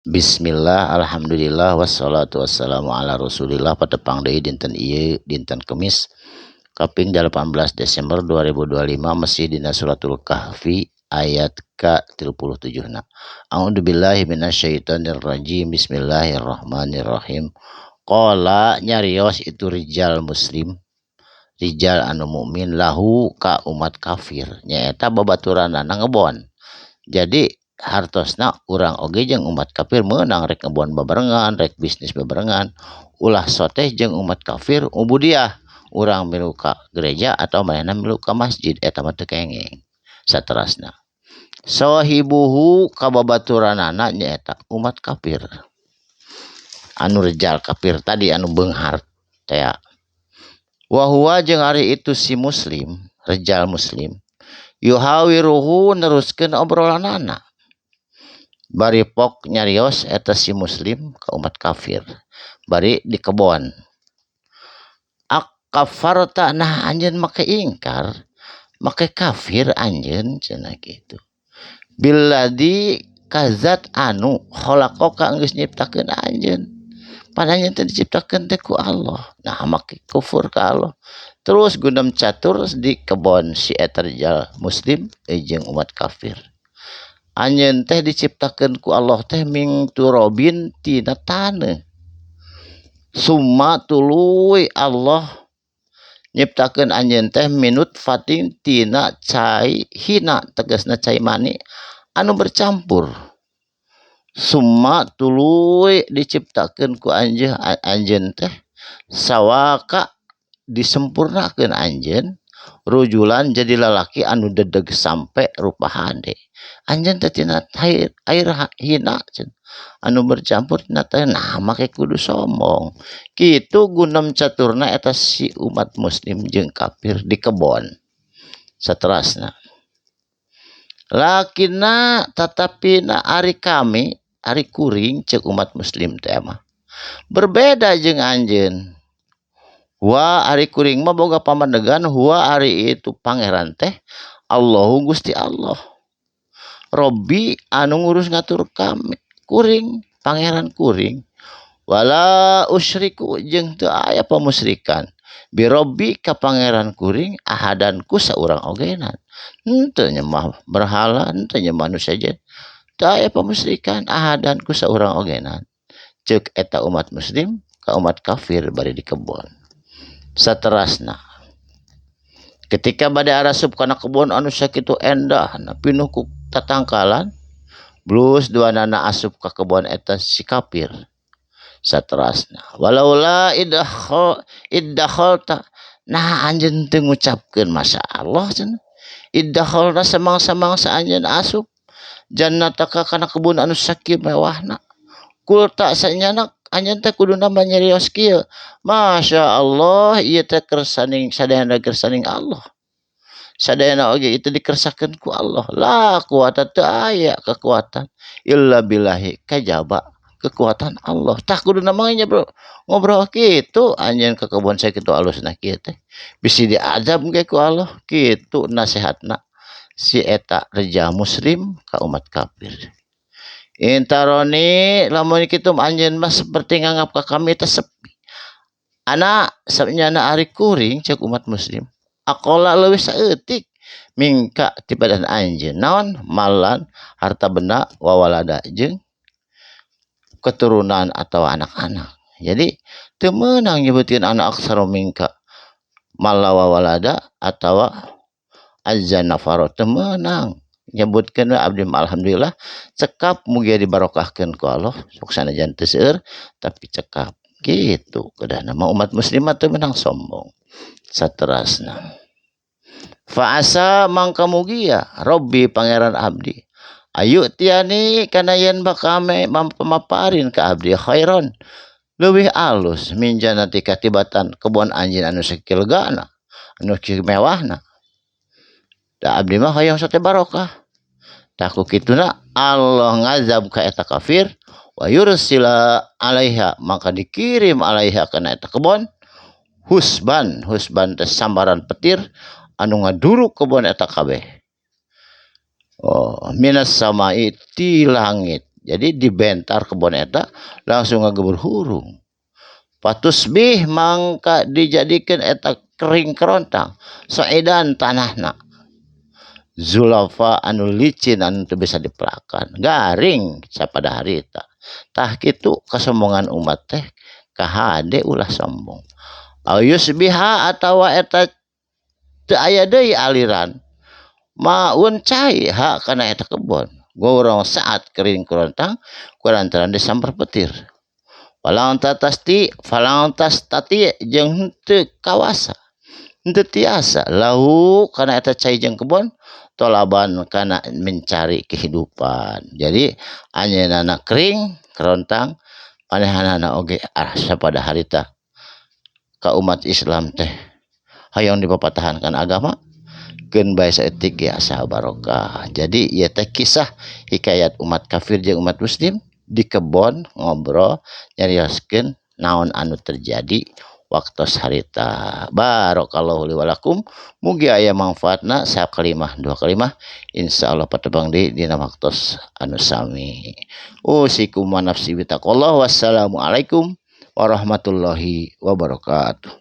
Bismillah, alhamdulillah, wassalatu wassalamu ala rasulillah. Patepang deui dinten ieu dinten Kemis kaping 18 Desember 2025 masih dina suratul kahfi ayat ke-37 na. A'udzubillahi minasyaitonir rajim. Bismillahirrahmanirrahim. Qala nyarios itu rijal muslim, rijal anu mukmin lahu ka umat kafir nyaeta babaturanana ngebon. Jadi hartosna urang oge jeung umat kafir meunang rek ngebon babarengan, rek bisnis babarengan, ulah soteh jeung umat kafir ubudiah, urang milu ka gereja atau manehna milu ka masjid eta mah teu kenging. Saterasna sahibuhu kababaturanana nyaeta umat kafir anu rijal kafir tadi anu beunghar teh. Wa huwa jeung ari itu si muslim, rijal muslim, yuhawiruhu neruskeun obrolanana. Bari pok nyarios eta si muslim ka umat kafir bari di kebon. Akafarta nah anjeun make ingkar, make kafir anjeun cenah kitu. Billadzi kazat anu khalaqaka geus nyiptakeun anjeun. Padahal teh diciptakeun teh ku Allah. Nah make kufur ka Allah. Terus gundam catur di kebon si eta rijal muslim jeung umat kafir. Anjeun teh diciptakeun ku Allah teh ming turobin tina taneuh. Summa tuluy Allah nyiptakeun anjeun teh minut fatin tina cai hina tegasna cai mani anu bercampur. Summa tuluy diciptakeun ku anjeun teh sawaka disempurnakeun anjeun rujulan jadi lalaki anu dedeg sampai rupa hade. Anjeun teh tina air hina anu bercampur tina teh nah make kudu sombong. Kitu gunem caturna eta si umat muslim jeung kafir di kebon. Saterasna lakinna tatapina ari kami ari kuring ceuk umat muslim teh mah berbeda jeung anjeun. Wa ari kuring mah boga pamandegan huwa ari itu pangeran teh Allahu Gusti Allah. Robbi anu ngurus ngatur kami kuring pangeran kuring. Wala usyriku jeung teu aya pamusyrikan bi robbi ka pangeran kuring ahadan ku saurang ogenan. Henteu nyembah berhala, henteu nyembah nu sejen. Teu aya pamusyrikan ahadan ku saurang ogenan. Ceuk eta umat muslim ka umat kafir bari di kebon. Saterasna ketika bade arasup kana kebon anu sakitu endahna pinuh ku tatangkalan blus duanana asup ka kebon eta si kafir. Saterasna walaula iddakhalta nah anjeun teu ngucapkeun masyaallah cenah. Iddakhalna samang-samangsa anjeun asup jannataka kana kebun anu sakieu mewahna. Kulta sanyana anjeun teh kuduna nyarios kieu. Masyaallah ieu teh kersaning sadayana kersaning Allah. Sadayana oge itu dikersakeun ku Allah. La kuwata teu aya kekuatan illa billahi kajaba kekuatan Allah. Tah kuduna mah ngobrol kitu anjeun ke kebon sakitu alusna kieu teh. Bisi diazab ge ku Allah kitu nasihatna si eta rijal muslim ka umat kafir. Intaroni lamun kitu anjeun mah seperti nganggap ka kami teh sepi. Ana sabnyana ari kuring ceuk umat muslim. Aqala leuwih saeutik mingka ti badan anjeun. Naon? Malan harta benda wawalada jeung keturunan atau anak-anak. Jadi teu meunang nyebutkeun anak aksara mingka mala wawalada atawa azza nafaro teu meunang. Nyebutkeun abdi alhamdulillah cekap mugia dibarokahkeun ku Allah sok sanajan teu seueur tapi cekap kitu keudahna mah umat muslim teu meunang sombong. Saterasna fa asa mangka mugia robbi pangeran abdi ayu tiani kana yen bakame mamparin ka abdi khairon leuwih alus min jannati katibatan kebon anjeun anu sakilegana anu mewahna. Da abdi mah hoyong sate barokah. Taku kituna Allah ngazab ka eta kafir wa yursila alaiha maka dikirim alaiha kana eta kebon husban teh sambaran petir anu ngaduruk kebon eta kabeh. Oh minas samai ti langit. jadi dibentar kebon eta langsung ngagebur hurung. Patusbih mangka dijadikan eta kering kerontang saedan tanahna Zulafa anu licin anu teu bisa dipelakan garing sapada harita tah kitu kasombongan umat teh kahade ulah sombong ayus biha atawa eta teu aya deui aliran maun cai hak kana eta kebon gorong saat kering kerontang kurantaran disamper petir falang tas tati jeung henteu kawasa henteu tiasa lahu kana eta cai jeung kebon tolaban kana mencari kehidupan. Jadi anjeunna kering kerontang panehanana oge sapada harita ka umat Islam teh hayang dipapatahankan agama keun bae saeutik ya asa barokah. Jadi ieu teh kisah hikayat umat kafir jeung umat muslim di kebon ngobrol nyarioskeun naon anu terjadi waktos harita. Barakallahu li walakum. Mugi aya manfaatna sakalimah dua kalimah insyaallah patebang di dina waktos anu sami. Usikum wa nafsi bitaqullah. Wassalamualaikum warahmatullahi wabarakatuh.